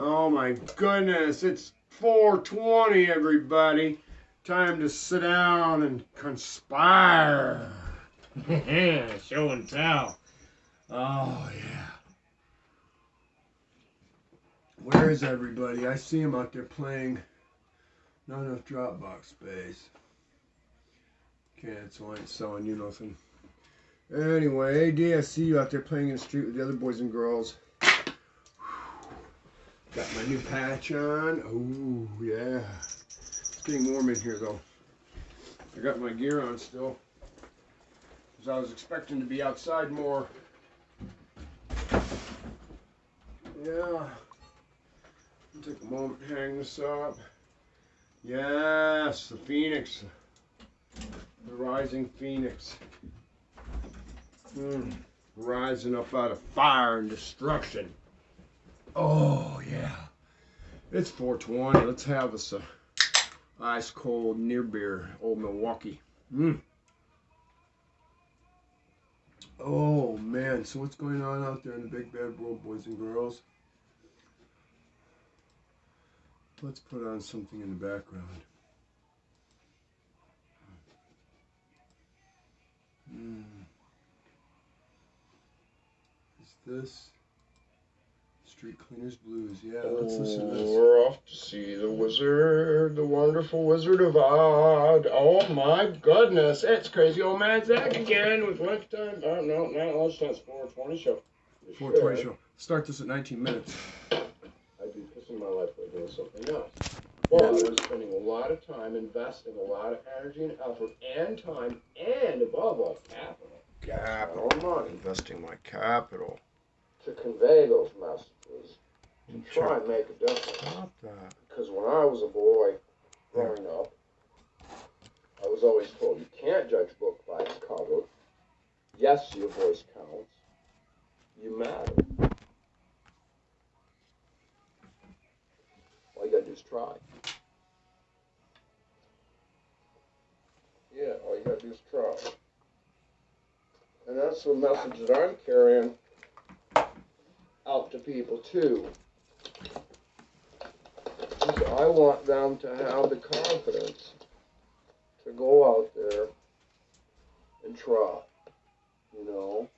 Oh my goodness, it's 4:20, everybody. Time to sit down and conspire. Show and tell. Oh yeah. Where is everybody? I see them out there playing. Not enough Dropbox space. Can't, so I ain't selling you nothing. Anyway, AD, I see you out there playing in the street with the other boys and girls. Got my new patch on. Oh, yeah. It's getting warm in here, though. I got my gear on still. Because I was expecting to be outside more. Yeah. Take a moment to hang this up. Yes, the Phoenix. The rising Phoenix. Rising up out of fire and destruction. Oh, yeah. It's 4:20. Let's have us a ice cold near beer. Old Milwaukee. Oh, man. So what's going on out there in the big bad world, boys and girls? Let's put on something in the background. Is this Street Cleaners Blues? Yeah, let's listen to this. We're off to see the wizard, the wonderful Wizard of Oz. Oh my goodness, it's Crazy Old Man Zack again with lunchtime. Oh no, not lunchtime, it's 4:20 show. 4:20 show. Start this at 19 minutes. I'd be pissing my life by doing something else. Well, we're spending a lot of time investing a lot of energy and effort and time and, above all, capital money, Investing my capital. to convey those messages, to try and make a difference. Stop that. Because when I was a boy growing up, I was always told you can't judge a book by its cover. Yes, your voice counts. You matter. All you gotta do is try. Yeah, all you gotta do is try. And that's the message that I'm carrying out to people too. I want them to have the confidence to go out there and try. You know,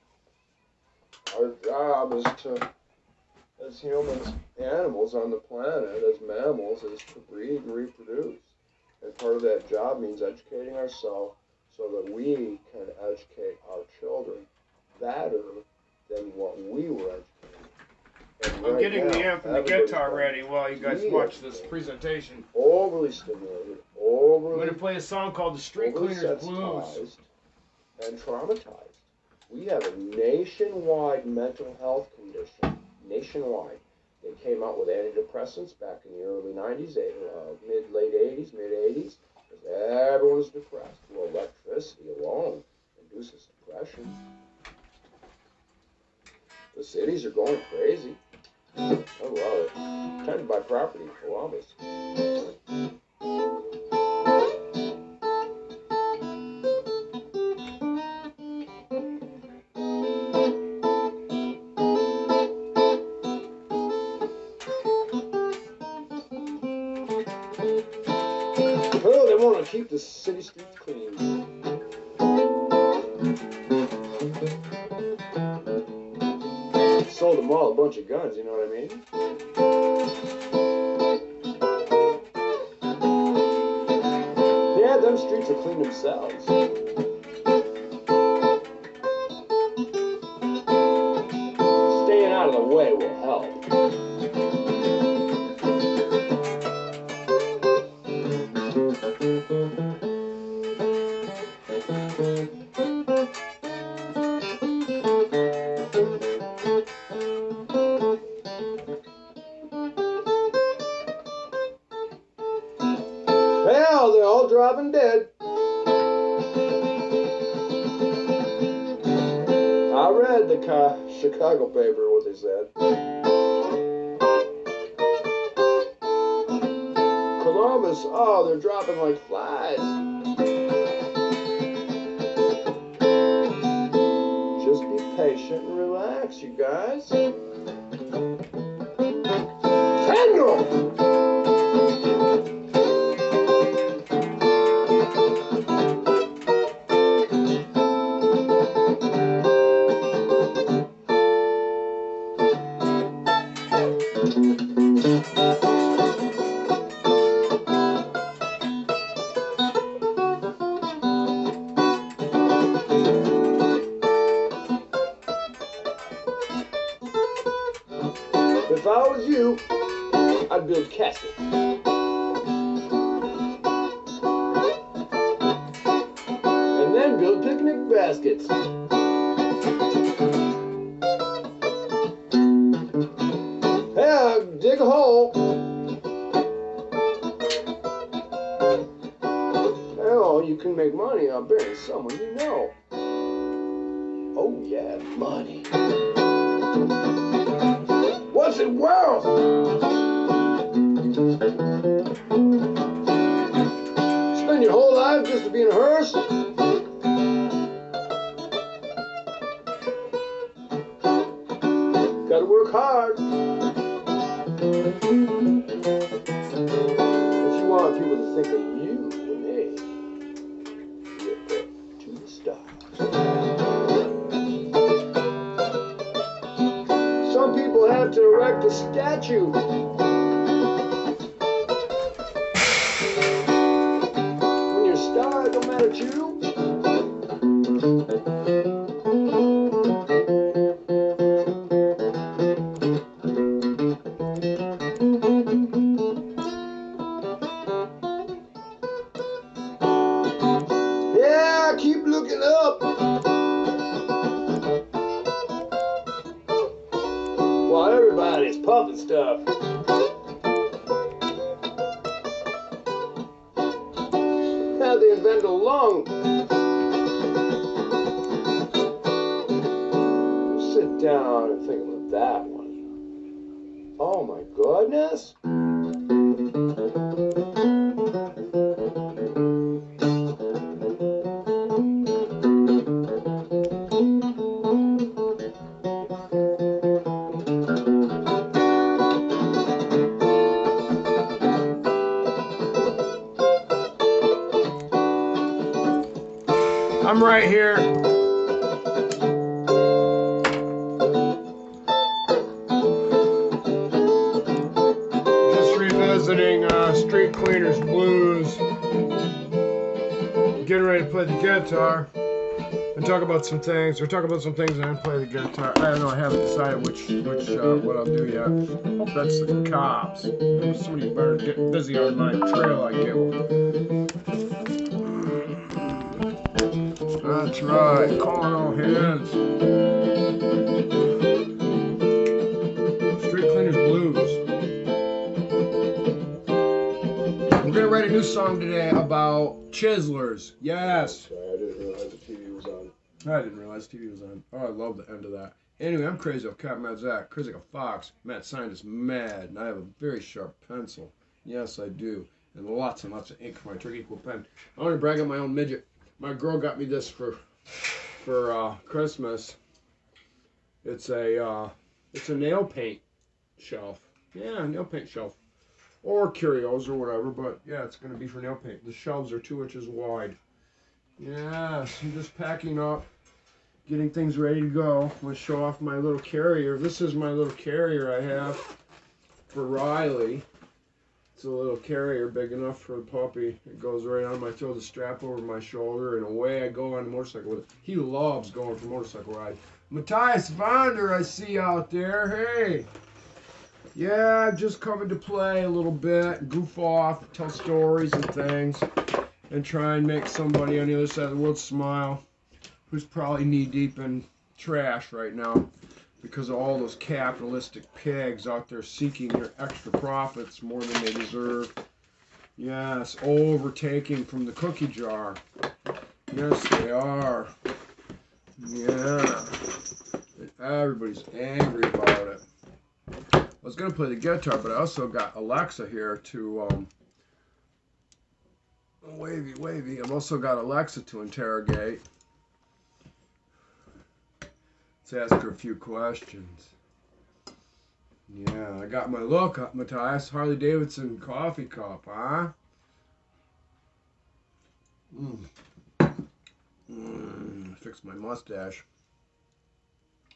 our job is to, as humans, animals on the planet, as mammals, is to breed and reproduce. And part of that job means educating ourselves so that we can educate our children better than what we were educated. I'm getting the amp and the guitar ready while you guys watch this presentation. Overly stimulated, I'm going to play a song called The Street Cleaners Blues. And traumatized. We have a nationwide mental health condition. Nationwide. They came out with antidepressants back in the early 90s, late 80s, because everyone was depressed. Well, electricity alone induces depression. The cities are going crazy. I love it. Time to buy property in Columbus. Oh, they want to keep the city streets clean. Sold them all a bunch of guns, you know what I mean? Yeah, them streets will clean themselves. Staying out of the way will help. Well, they're all dropping dead. I read the Chicago paper, what they said. Columbus, oh, they're dropping like flies. Just be patient and relax, you guys. Daniel! If I was you, I'd build caskets. And then build picnic baskets. Hey, dig a hole. Hell, you can make money out burying someone you know. Oh yeah, money. What's it worth? Spend your whole life just to be in a hearse? Gotta work hard. If you want people to think of you when they look up to the stars. Some people have to erect a statue. When you're a star, it don't matter to you. Yeah, keep looking up. While everybody's pumping stuff. How they invent a lung. Sit down and think about that one. Oh my goodness. I'm right here. Just revisiting Street Cleaners Blues. Getting ready to play the guitar and talk about some things, or talk about some things and then play the guitar. I don't know. I haven't decided which what I'll do yet. Hope that's the cops. Somebody better get busy on my trail. I get. That's right, calling all hands. Street Cleaners Blues. We're gonna write a new song today about Chiselers. Yes. Sorry, I didn't realize the TV was on. I didn't realize TV was on. Oh, I love the end of that. Anyway, I'm crazy old cat, Mad Zack. Crazy like a fox. Mad scientist, mad. And I have a very sharp pencil. Yes, I do. And lots and lots of ink for my turkey quill pen. I want to brag on my own midget. My girl got me this for Christmas. It's a nail paint shelf. Yeah, nail paint shelf. Or curios or whatever, but yeah, it's going to be for nail paint. The shelves are 2 inches wide. Yes, I'm just packing up, getting things ready to go. I'm going to show off my little carrier. This is my little carrier I have for Riley. It's a little carrier big enough for the puppy. It goes right on my throw the strap over my shoulder, and away I go on the motorcycle with it. He loves going for motorcycle rides. Matthias Vonder, I see out there. Hey. Yeah, just coming to play a little bit, goof off, tell stories and things, and try and make somebody on the other side of the world smile, who's probably knee-deep in trash right now because of all those capitalistic pigs out there seeking their extra profits more than they deserve. Yes, overtaking from the cookie jar. Yes, they are. Yeah. Everybody's angry about it. I was going to play the guitar, but I also got Alexa here to, wavy. I've also got Alexa to interrogate. Let's ask her a few questions. Yeah, I got my look up, Matthias. Harley Davidson coffee cup, huh? Fix my mustache.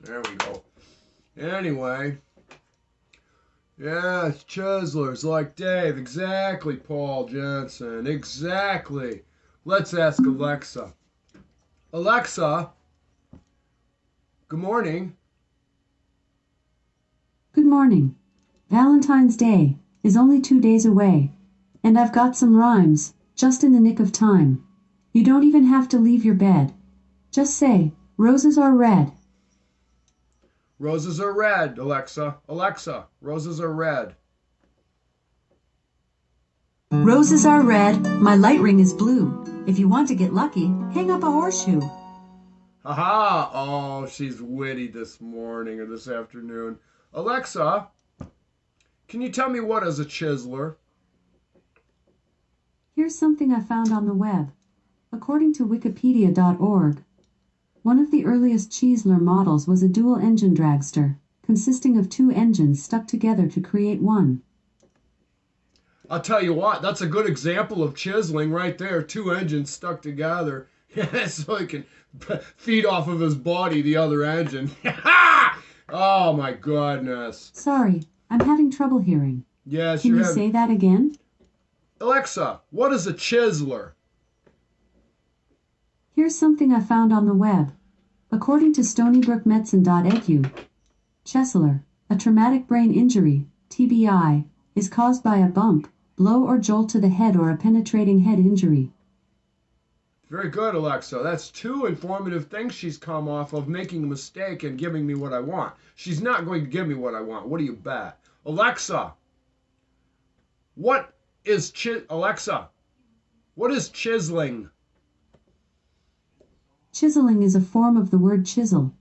There we go. Anyway. Yes, Chiselers like Dave. Exactly, Paul Jensen. Exactly. Let's ask Alexa. Alexa, good morning. Good morning. Valentine's Day is only 2 days away, and I've got some rhymes, just in the nick of time. You don't even have to leave your bed. Just say, roses are red. Roses are red, Alexa. Alexa, roses are red. Roses are red, my light ring is blue. If you want to get lucky, hang up a horseshoe. Haha! Oh, she's witty this morning or this afternoon. Alexa, can you tell me what is a chiseler? Here's something I found on the web. According to wikipedia.org, one of the earliest Chiseler models was a dual-engine dragster, consisting of 2 engines stuck together to create one. I'll tell you what, that's a good example of chiseling right there. 2 engines stuck together. So he can feed off of his body the other engine. Oh my goodness. Sorry, I'm having trouble hearing. Yes, Can you say that again? Alexa, what is a chiseler? Here's something I found on the web. According to stonybrookmedicine.edu, Chiseler, a traumatic brain injury, TBI, is caused by a bump, blow or jolt to the head or a penetrating head injury. Very good, Alexa. That's 2 informative things she's come off of making a mistake and giving me what I want. She's not going to give me what I want. What do you bet? Alexa, what is Alexa, what is chiseling? Chiseling is a form of the word chisel.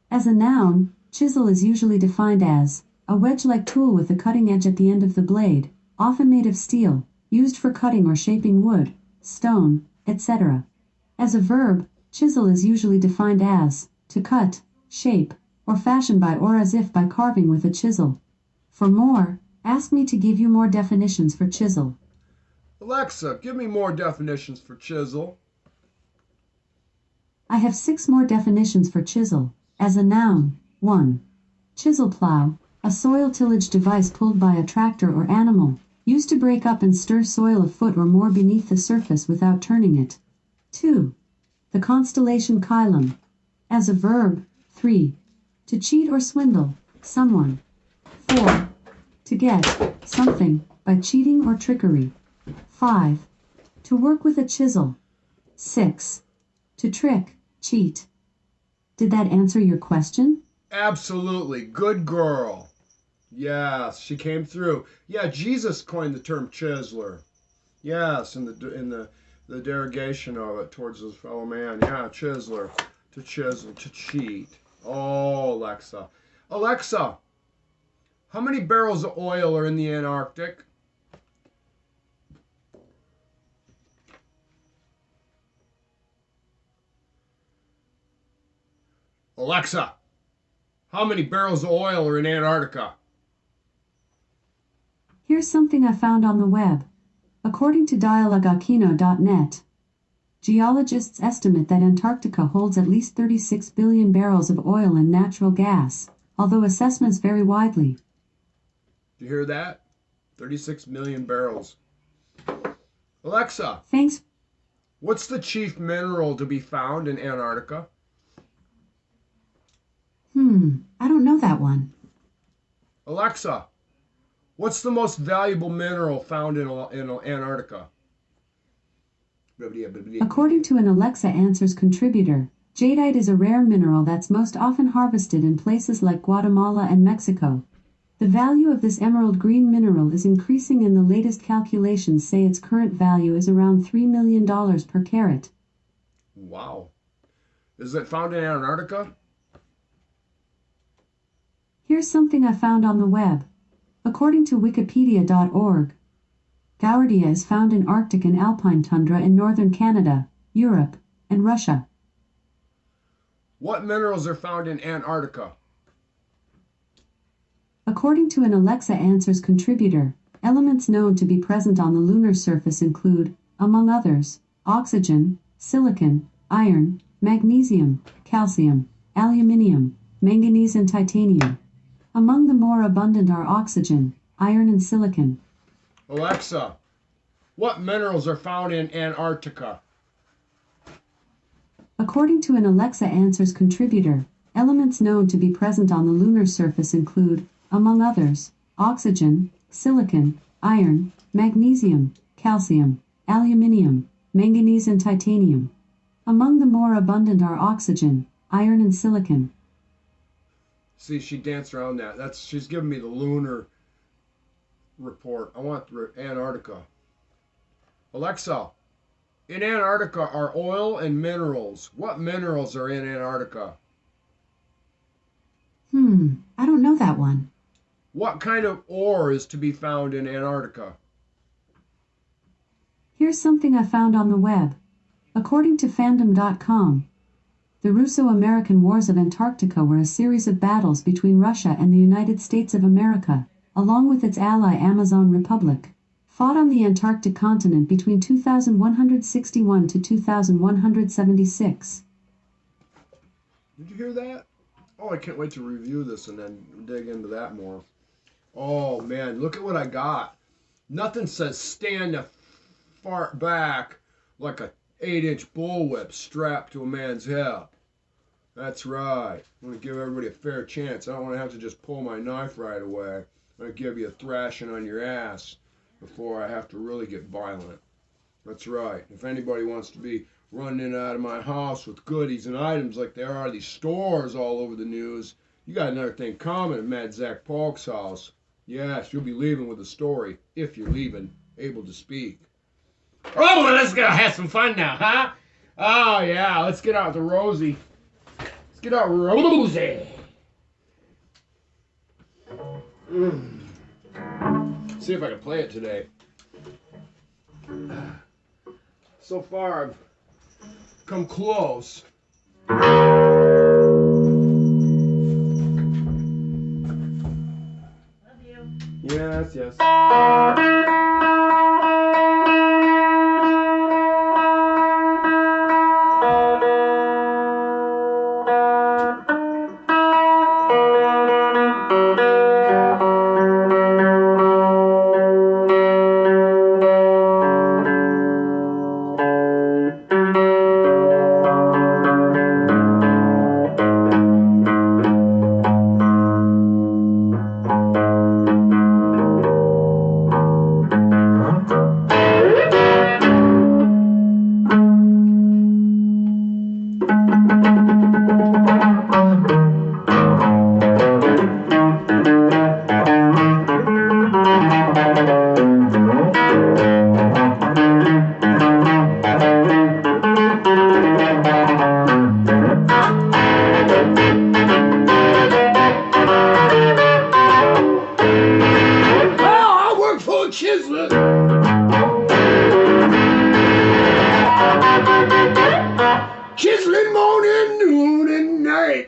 As a noun, chisel is usually defined as a wedge-like tool with a cutting edge at the end of the blade, often made of steel, used for cutting or shaping wood, stone, etc. As a verb, chisel is usually defined as to cut, shape, or fashion by or as if by carving with a chisel. For more, ask me to give you more definitions for chisel. Alexa, give me more definitions for chisel. I have 6 more definitions for chisel. As a noun, 1. Chisel plow, a soil tillage device pulled by a tractor or animal, used to break up and stir soil a foot or more beneath the surface without turning it. 2. The constellation Chilem. As a verb, 3. To cheat or swindle someone. 4. To get something by cheating or trickery. 5. To work with a chisel. 6. To trick, cheat. Did that answer your question? Absolutely. Good girl. Yes, she came through. Yeah, Jesus coined the term chiseler. Yes, in the derogation of it towards his fellow man. Yeah, chiseler. To chisel, to cheat. Oh, Alexa. Alexa, how many barrels of oil are in the Antarctic? Alexa, how many barrels of oil are in Antarctica? Here's something I found on the web. According to dialogakino.net, geologists estimate that Antarctica holds at least 36 billion barrels of oil and natural gas, although assessments vary widely. Did you hear that? 36 million barrels. Alexa, Thanks. what's the chief mineral to be found in Antarctica? I don't know that one. Alexa, what's the most valuable mineral found in Antarctica? According to an Alexa Answers contributor, jadeite is a rare mineral that's most often harvested in places like Guatemala and Mexico. The value of this emerald green mineral is increasing, and the latest calculations say its current value is around $3 million per carat. Wow. Is it found in Antarctica? Here's something I found on the web. According to wikipedia.org, Gaurdia is found in Arctic and alpine tundra in northern Canada, Europe, and Russia. What minerals are found in Antarctica? According to an Alexa Answers contributor, elements known to be present on the lunar surface include, among others, oxygen, silicon, iron, magnesium, calcium, aluminium, manganese and titanium. Among the more abundant are oxygen, iron and silicon. Alexa, what minerals are found in Antarctica? According to an Alexa Answers contributor, elements known to be present on the lunar surface include, among others, oxygen, silicon, iron, magnesium, calcium, aluminium, manganese and titanium. Among the more abundant are oxygen, iron and silicon. See, she danced around that. She's giving me the lunar report. I want Antarctica. Alexa, in Antarctica are oil and minerals. What minerals are in Antarctica? I don't know that one. What kind of ore is to be found in Antarctica? Here's something I found on the web. According to fandom.com, the Russo-American Wars of Antarctica were a series of battles between Russia and the United States of America, along with its ally Amazon Republic, fought on the Antarctic continent between 2161 to 2176. Did you hear that? Oh, I can't wait to review this and then dig into that more. Oh, man, look at what I got. Nothing says stand the far back like a 8-inch bullwhip strapped to a man's hip. That's right. I'm going to give everybody a fair chance. I don't want to have to just pull my knife right away. I'm going to give you a thrashing on your ass before I have to really get violent. That's right. If anybody wants to be running in and out of my house with goodies and items like there are these stores all over the news, you got another thing coming at Mad Zack Polk's house. Yes, you'll be leaving with a story, if you're leaving, able to speak. Oh, well, let's go have some fun now, huh? Oh, yeah, let's get out the Rosie. Let's get out Rosie. See if I can play it today. So far, I've come close. Love you. Yes, yes. Chiselers. Chiseling morning, noon, and night.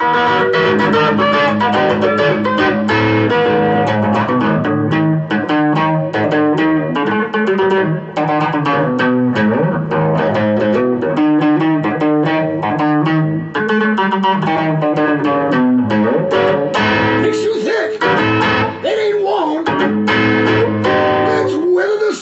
It's too thick. It ain't warm. Let's weather the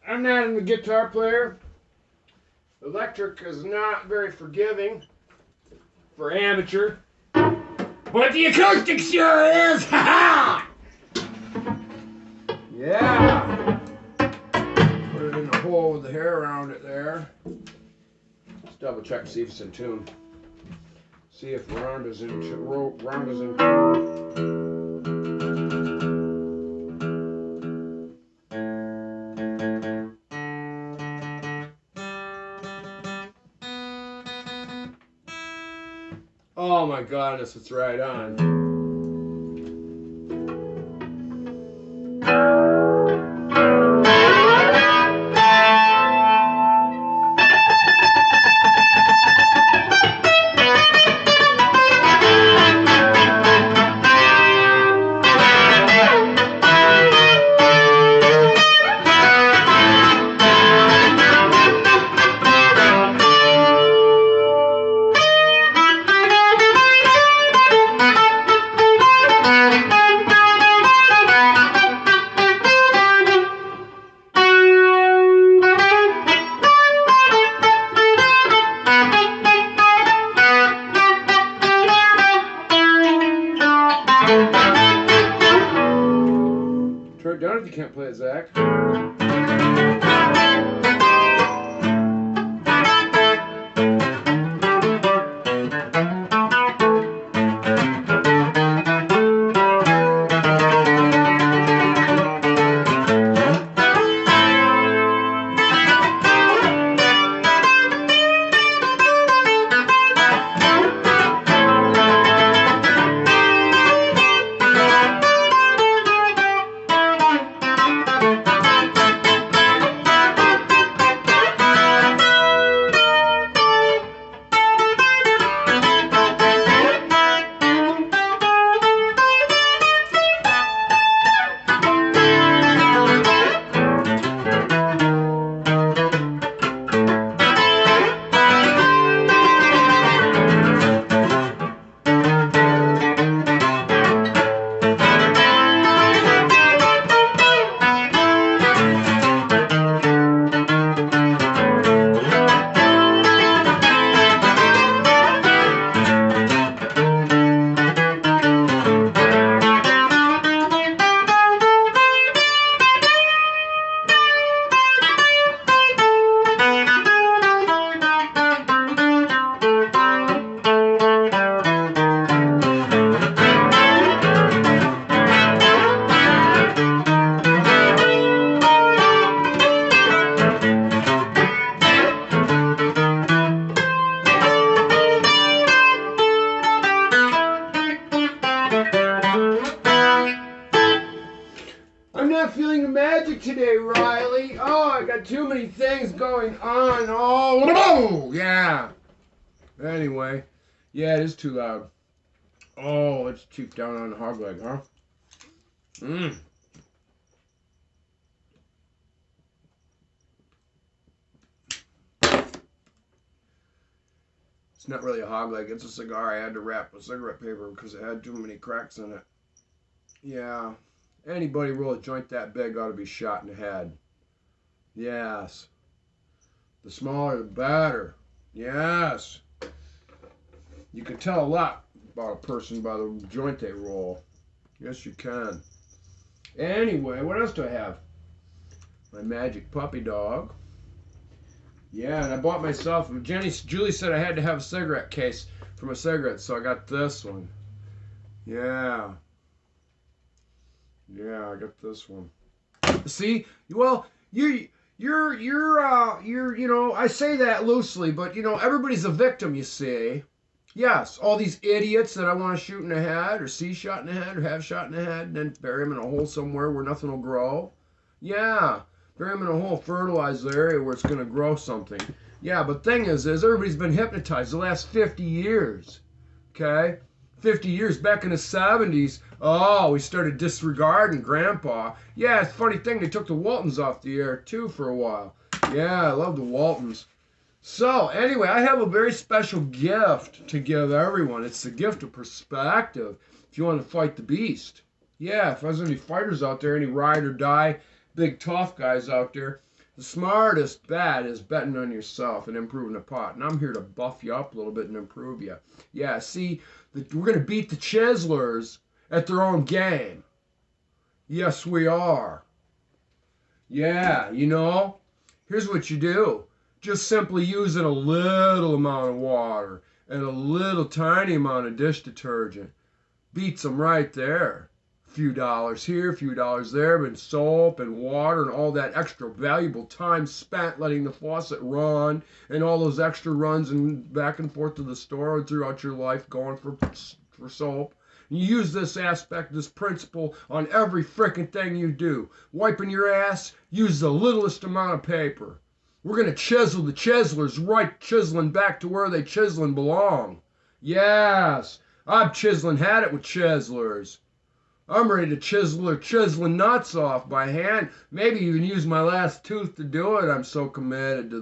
I'm not a guitar player. Electric is not very forgiving for amateur. But the acoustic sure is! Ha ha! Yeah! Put it in the hole with the hair around it there. Let's double check, see if it's in tune. See if Rhonda's in tune. Oh my goodness, it's right on. Turn it down if you can't play it, Zack. I'm not feeling the magic today, Riley. Oh, I got too many things going on. Oh, yeah. Anyway, yeah, it is too loud. Oh, let's cheek down on the hog leg, huh? It's not really a hog leg. It's a cigar. I had to wrap with cigarette paper because it had too many cracks in it. Yeah. Anybody roll a joint that big ought to be shot in the head. Yes. The smaller the better. Yes. You can tell a lot about a person by the joint they roll. Yes, you can. Anyway, what else do I have? My magic puppy dog. Yeah, and I bought myself, Julie said I had to have a cigarette case for my cigarettes, so I got this one. Yeah. Yeah, I got this one. See, well, you know, I say that loosely, but you know, everybody's a victim, you see. Yes, all these idiots that I want to shoot in the head, or see shot in the head, or have shot in the head, and then bury them in a hole somewhere where nothing will grow. Yeah, bury them in a hole, fertilize the area where it's going to grow something. Yeah, but thing is everybody's been hypnotized the last 50 years. Okay? 50 years back in the 70s, oh, we started disregarding Grandpa. Yeah, it's a funny thing, they took the Waltons off the air too for a while. Yeah, I love the Waltons. So, anyway, I have a very special gift to give everyone. It's the gift of perspective if you want to fight the beast. Yeah, if there's any fighters out there, any ride or die big tough guys out there. The smartest bet is betting on yourself and improving the pot. And I'm here to buff you up a little bit and improve you. Yeah, see, we're going to beat the Chiselers at their own game. Yes, we are. Yeah, you know, here's what you do. Just simply using a little amount of water and a little tiny amount of dish detergent beats them right there. Few dollars here, few dollars there, but soap and water and all that extra valuable time spent letting the faucet run and all those extra runs and back and forth to the store throughout your life going for soap. You use this aspect, this principle on every frickin' thing you do. Wiping your ass, use the littlest amount of paper. We're going to chisel the Chiselers right chiseling back to where they chiseling belong. Yes, I've chiseling had it with Chiselers. I'm ready to chisel their chiseling nuts off by hand. Maybe even use my last tooth to do it. I'm so committed to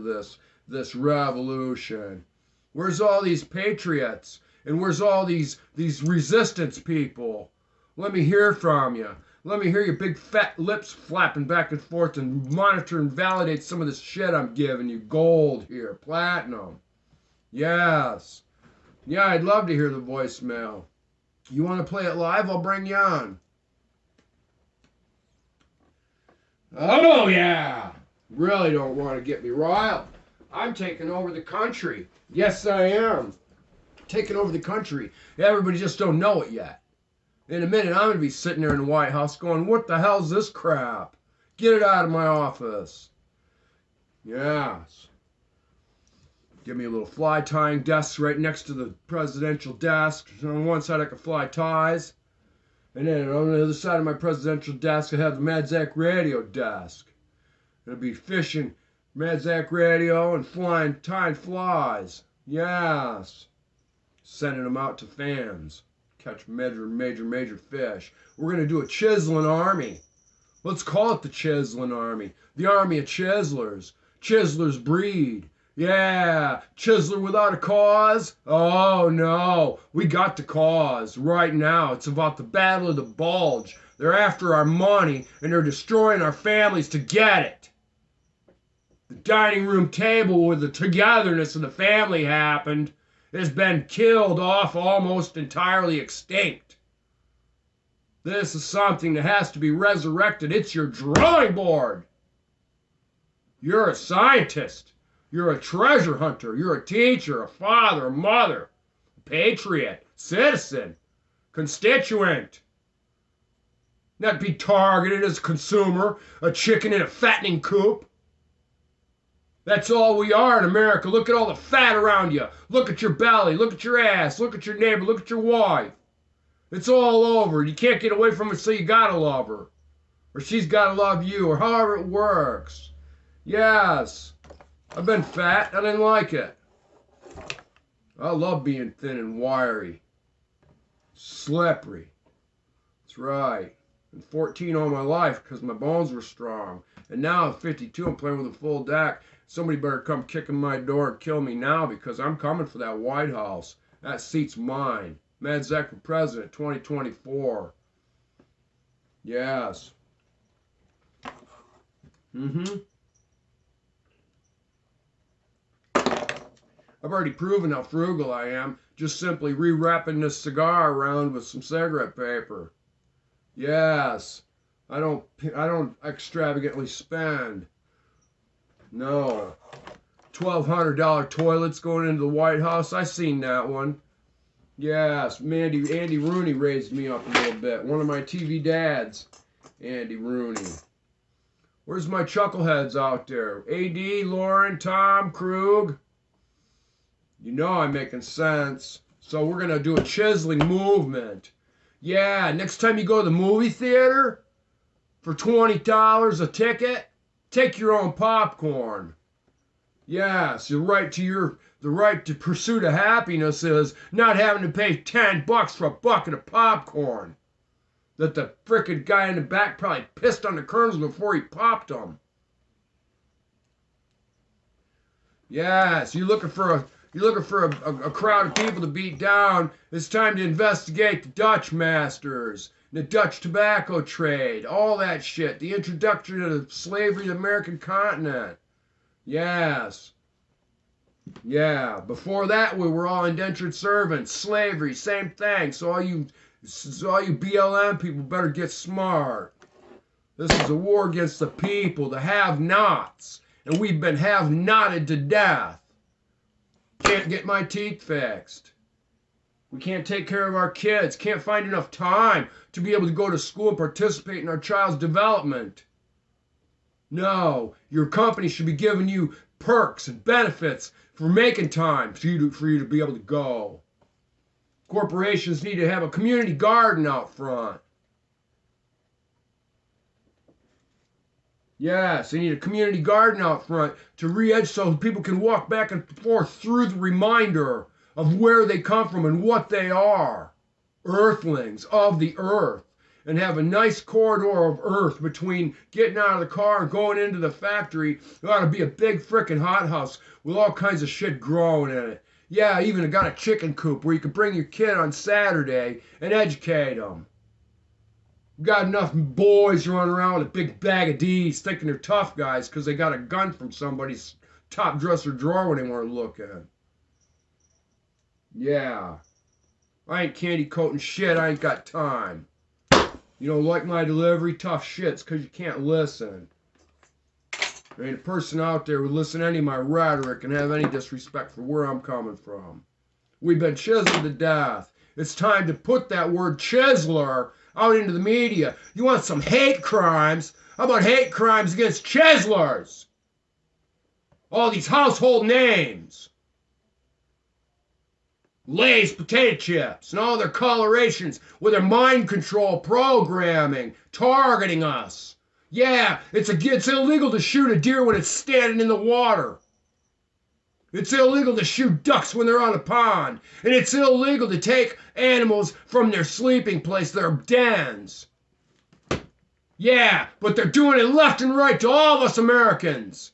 this revolution. Where's all these patriots? And where's all these resistance people? Let me hear from you. Let me hear your big fat lips flapping back and forth and monitor and validate some of this shit I'm giving you. Gold here, platinum. Yes. Yeah, I'd love to hear the voicemail. You want to play it live? I'll bring you on. Oh, yeah. Really don't want to get me riled. I'm taking over the country. Yes, I am. Taking over the country. Everybody just don't know it yet. In a minute, I'm going to be sitting there in the White House going, what the hell's this crap? Get it out of my office. Yes. Give me a little fly tying desk right next to the presidential desk. On one side I can fly ties. And then on the other side of my presidential desk I have the Mad Zack radio desk. It'll be fishing Mad Zack radio and flying tying flies. Yes. Sending them out to fans. Catch major fish. We're going to do a Chiseling Army. Let's call it the Chiseling Army. The Army of Chiselers. Chiselers breed. Yeah, Chiseler without a cause? Oh no, we got the cause right now. It's about the Battle of the Bulge. They're after our money and they're destroying our families to get it. The dining room table where the togetherness of the family happened has been killed off, almost entirely extinct. This is something that has to be resurrected. It's your drawing board. You're a scientist. You're a treasure hunter. You're a teacher, a father, a mother, a patriot, citizen, constituent. Not be targeted as a consumer, a chicken in a fattening coop. That's all we are in America. Look at all the fat around you. Look at your belly. Look at your ass. Look at your neighbor. Look at your wife. It's all over. You can't get away from it, so you gotta love her. Or she's gotta love you, or however it works. Yes. I've been fat. I didn't like it. I love being thin and wiry. Slippery. That's right. And 14 all my life because my bones were strong. And now at 52, I'm playing with a full deck. Somebody better come kicking my door and kill me now because I'm coming for that White House. That seat's mine. Mad Zack for president, 2024. Yes. I've already proven how frugal I am, just simply re-wrapping this cigar around with some cigarette paper. Yes. I don't extravagantly spend. No. $1,200 toilets going into the White House. I seen that one. Yes, Andy Rooney raised me up a little bit. One of my TV dads, Andy Rooney. Where's my chuckleheads out there? AD, Lauren, Tom, Krug. You know I'm making sense. So we're going to do a Chiseling Movement. Yeah, next time you go to the movie theater for $20 a ticket, take your own popcorn. Yes, the right to pursuit of happiness is not having to pay $10 for a bucket of popcorn that the frickin' guy in the back probably pissed on the kernels before he popped them. Yes, you're looking for a crowd of people to beat down. It's time to investigate the Dutch masters. the Dutch tobacco trade, all that shit, the introduction of slavery to the American continent. Yes. Yeah, before that we were all indentured servants, slavery, same thing. So all you BLM people better get smart. This is a war against the people, the have-nots, and we've been have-notted to death. Can't get my teeth fixed. We can't take care of our kids, can't find enough time to be able to go to school and participate in our child's development. No, your company should be giving you perks and benefits for making time for you to be able to go. Corporations need to have a community garden out front. Yes, they need a community garden out front to re-edge so people can walk back and forth through the reminder of where they come from and what they are. Earthlings of the earth. And have a nice corridor of earth between getting out of the car and going into the factory. There ought to be a big frickin' hothouse with all kinds of shit growing in it. Yeah, even got a chicken coop where you can bring your kid on Saturday and educate them. Got enough boys running around with a big bag of D's thinking they're tough guys because they got a gun from somebody's top dresser drawer when they weren't looking. Yeah. I ain't candy coating shit. I ain't got time. You don't like my delivery? Tough shit's because you can't listen. There ain't a person out there who would listen to any of my rhetoric and have any disrespect for where I'm coming from. We've been chiseled to death. It's time to put that word chiseler out into the media. You want some hate crimes? How about hate crimes against chiselers? All these household names. Lay's potato chips and all their colorations with their mind control programming, targeting us. Yeah, it's illegal to shoot a deer when it's standing in the water. It's illegal to shoot ducks when they're on a pond. And it's illegal to take animals from their sleeping place, their dens. Yeah, but they're doing it left and right to all of us Americans.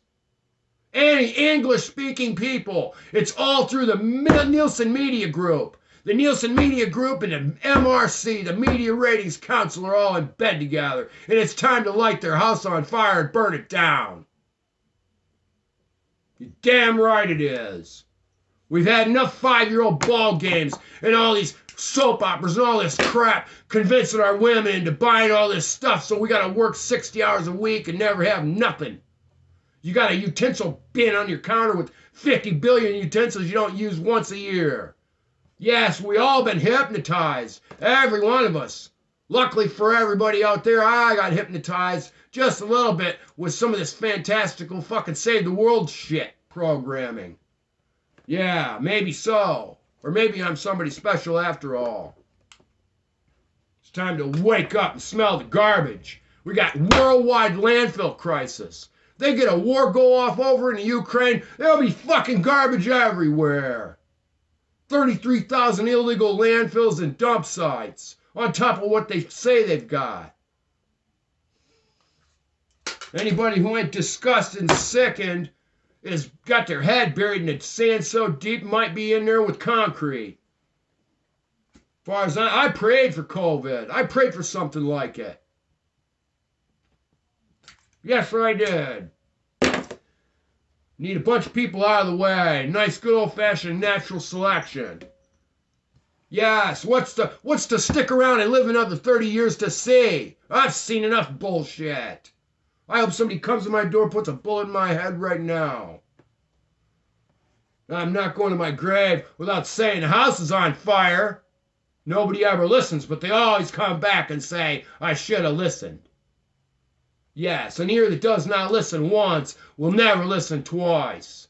Any English-speaking people. It's all through the Nielsen Media Group. The Nielsen Media Group and the MRC, the Media Ratings Council, are all in bed together. And it's time to light their house on fire and burn it down. You're damn right it is. We've had enough 5-year-old ball games and all these soap operas and all this crap convincing our women into buying all this stuff so we got to work 60 hours a week and never have nothing. You got a utensil bin on your counter with 50 billion utensils you don't use once a year. Yes, we all been hypnotized. Every one of us. Luckily for everybody out there, I got hypnotized just a little bit with some of this fantastical fucking save the world shit programming. Yeah, maybe so. Or maybe I'm somebody special after all. It's time to wake up and smell the garbage. We got worldwide landfill crisis. They get a war go off over in the Ukraine, there'll be fucking garbage everywhere. 33,000 illegal landfills and dump sites on top of what they say they've got. Anybody who ain't disgusted and sickened has got their head buried in the sand so deep might be in there with concrete. As far as I prayed for COVID. I prayed for something like it. Yes, I did. Need a bunch of people out of the way. Nice good old-fashioned natural selection. Yes, what's to stick around and live another 30 years to see? I've seen enough bullshit. I hope somebody comes to my door and puts a bullet in my head right now. I'm not going to my grave without saying the house is on fire. Nobody ever listens, but they always come back and say, I should have listened. Yes, an ear that does not listen once will never listen twice.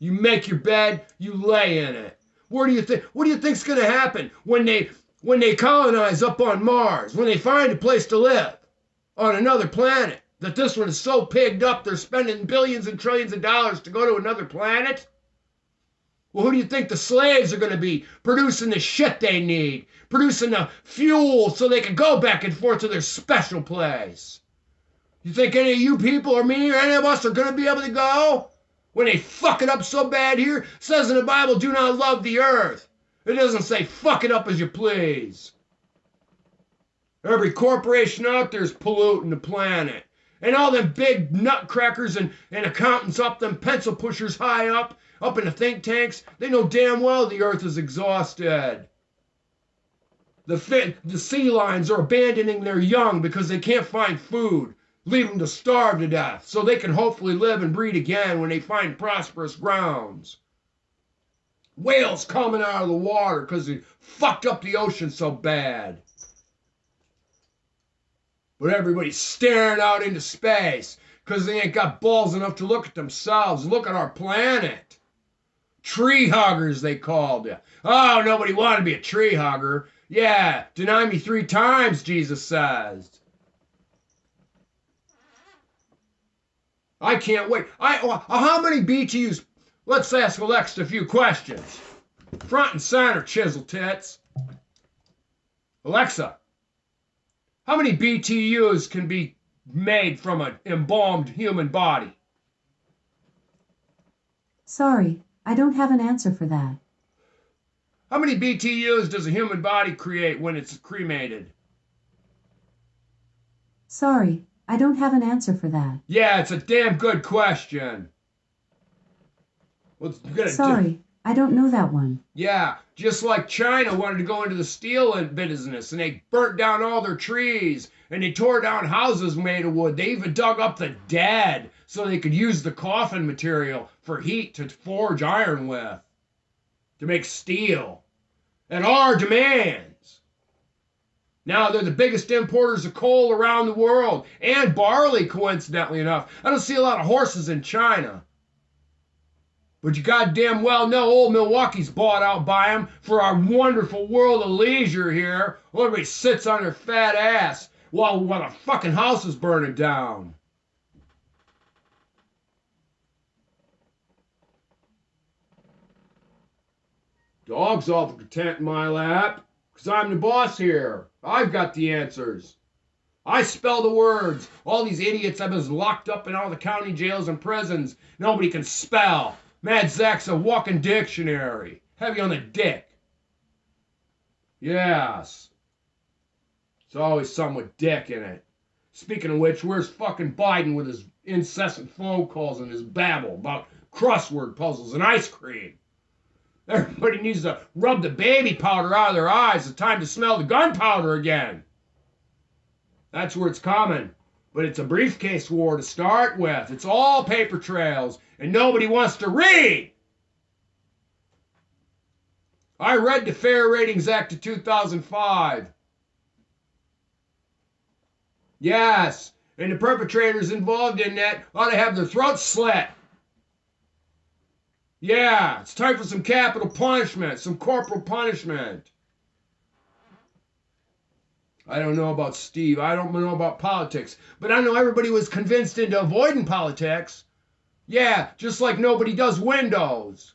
You make your bed, you lay in it. What do you think's going to happen when they colonize up on Mars, when they find a place to live on another planet? That this one is so pigged up they're spending billions and trillions of dollars to go to another planet? Well, who do you think the slaves are going to be producing the shit they need, producing the fuel so they can go back and forth to their special place? You think any of you people or me or any of us are going to be able to go? When they fuck it up so bad here, it says in the Bible, do not love the earth. It doesn't say fuck it up as you please. Every corporation out there is polluting the planet. And all them big nutcrackers and accountants up, them pencil pushers high up in the think tanks, they know damn well the earth is exhausted. The sea lions are abandoning their young because they can't find food, leave them to starve to death, so they can hopefully live and breed again when they find prosperous grounds. Whales coming out of the water because they fucked up the ocean so bad. But everybody's staring out into space because they ain't got balls enough to look at themselves, look at our planet. Tree huggers, they called it. Oh, nobody wanted to be a tree hugger. Yeah, deny me 3 times, Jesus says. I can't wait. How many BTUs? Let's ask Alexa a few questions. Front and center, Chisel tits. Alexa, how many BTUs can be made from an embalmed human body? Sorry, I don't have an answer for that. How many BTUs does a human body create when it's cremated? Sorry, I don't have an answer for that. Yeah, it's a damn good question. Sorry, I don't know that one. Yeah, just like China wanted to go into the steel business, and they burnt down all their trees, and they tore down houses made of wood. They even dug up the dead so they could use the coffin material for heat to forge iron with, to make steel, at our demands. Now they're the biggest importers of coal around the world, and barley, coincidentally enough. I don't see a lot of horses in China. But you goddamn well know old Milwaukee's bought out by them for our wonderful world of leisure here. Everybody sits on their fat ass while the fucking house is burning down. Dog's all content in my lap, because I'm the boss here. I've got the answers. I spell the words. All these idiots have been locked up in all the county jails and prisons. Nobody can spell. Mad Zack's a walking dictionary. Heavy on the dick. Yes. It's always something with dick in it. Speaking of which, where's fucking Biden with his incessant phone calls and his babble about crossword puzzles and ice cream? Everybody needs to rub the baby powder out of their eyes. It's time to smell the gunpowder again. That's where it's coming. But it's a briefcase war to start with. It's all paper trails, and nobody wants to read. I read the Fair Ratings Act of 2005. Yes, and the perpetrators involved in that ought to have their throats slit. Yeah, it's time for some capital punishment, some corporal punishment. I don't know about Steve. I don't know about politics. But I know everybody was convinced into avoiding politics. Yeah, just like nobody does windows.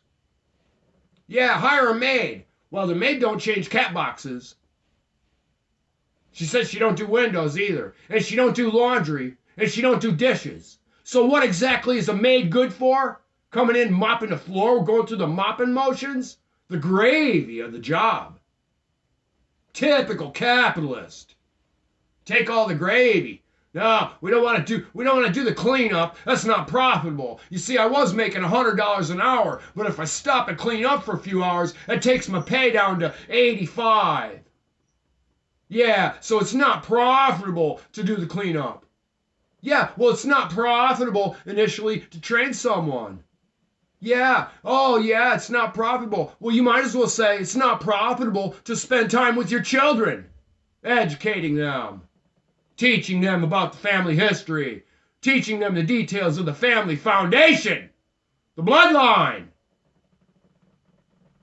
Yeah, hire a maid. Well, the maid don't change cat boxes. She says she don't do windows either. And she don't do laundry. And she don't do dishes. So what exactly is a maid good for? Coming in, mopping the floor, going through the mopping motions? The gravy of the job. Typical capitalist. Take all the gravy. No, we don't want to do the cleanup. That's not profitable. You see, I was making $100 an hour, but if I stop and clean up for a few hours, it takes my pay down to 85. Yeah, so it's not profitable to do the cleanup. Yeah, well, it's not profitable initially to train someone. Yeah, oh yeah, it's not profitable. Well, you might as well say it's not profitable to spend time with your children, educating them, teaching them about the family history, teaching them the details of the family foundation, the bloodline.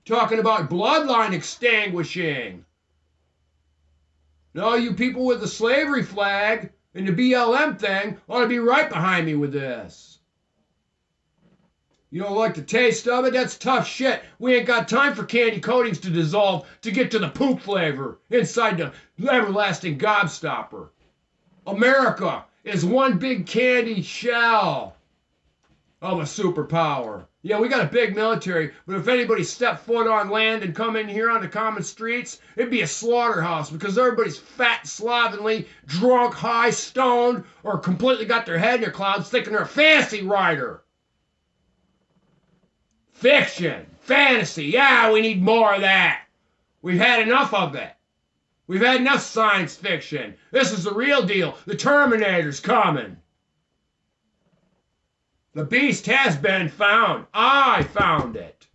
Talking about bloodline extinguishing. No, you people with the slavery flag and the BLM thing ought to be right behind me with this. You don't like the taste of it? That's tough shit. We ain't got time for candy coatings to dissolve to get to the poop flavor inside the everlasting gobstopper. America is one big candy shell of a superpower. Yeah, we got a big military, but if anybody stepped foot on land and come in here on the common streets, it'd be a slaughterhouse because everybody's fat, slovenly, drunk, high, stoned, or completely got their head in their clouds thinking they're a fantasy writer. Fiction, fantasy, yeah, we need more of that. We've had enough of it. We've had enough science fiction. This is the real deal. The Terminator's coming. The beast has been found. I found it.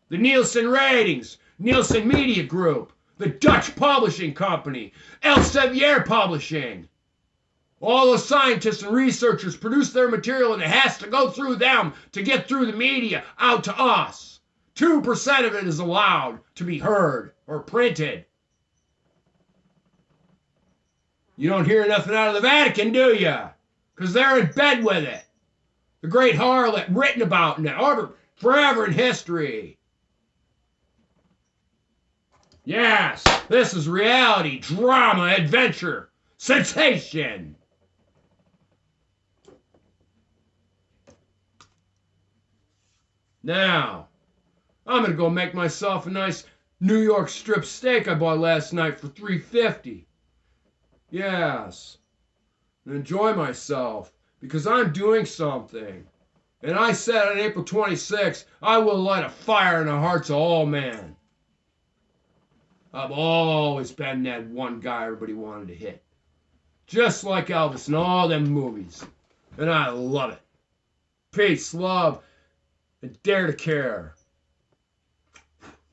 The Nielsen ratings, Nielsen Media Group, the Dutch Publishing Company, Elsevier Publishing. All the scientists and researchers produce their material and it has to go through them to get through the media out to us. 2% of it is allowed to be heard or printed. You don't hear nothing out of the Vatican, do you? Because they're in bed with it. The great harlot written about in it, forever in history. Yes, this is reality, drama, adventure, sensation. Now, I'm going to go make myself a nice New York strip steak I bought last night for $3.50. Yes, and enjoy myself. Because I'm doing something. And I said on April 26th, I will light a fire in the hearts of all men. I've always been that one guy everybody wanted to hit. Just like Elvis in all them movies. And I love it. Peace, love, and dare to care.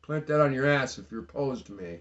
Plant that on your ass if you're opposed to me.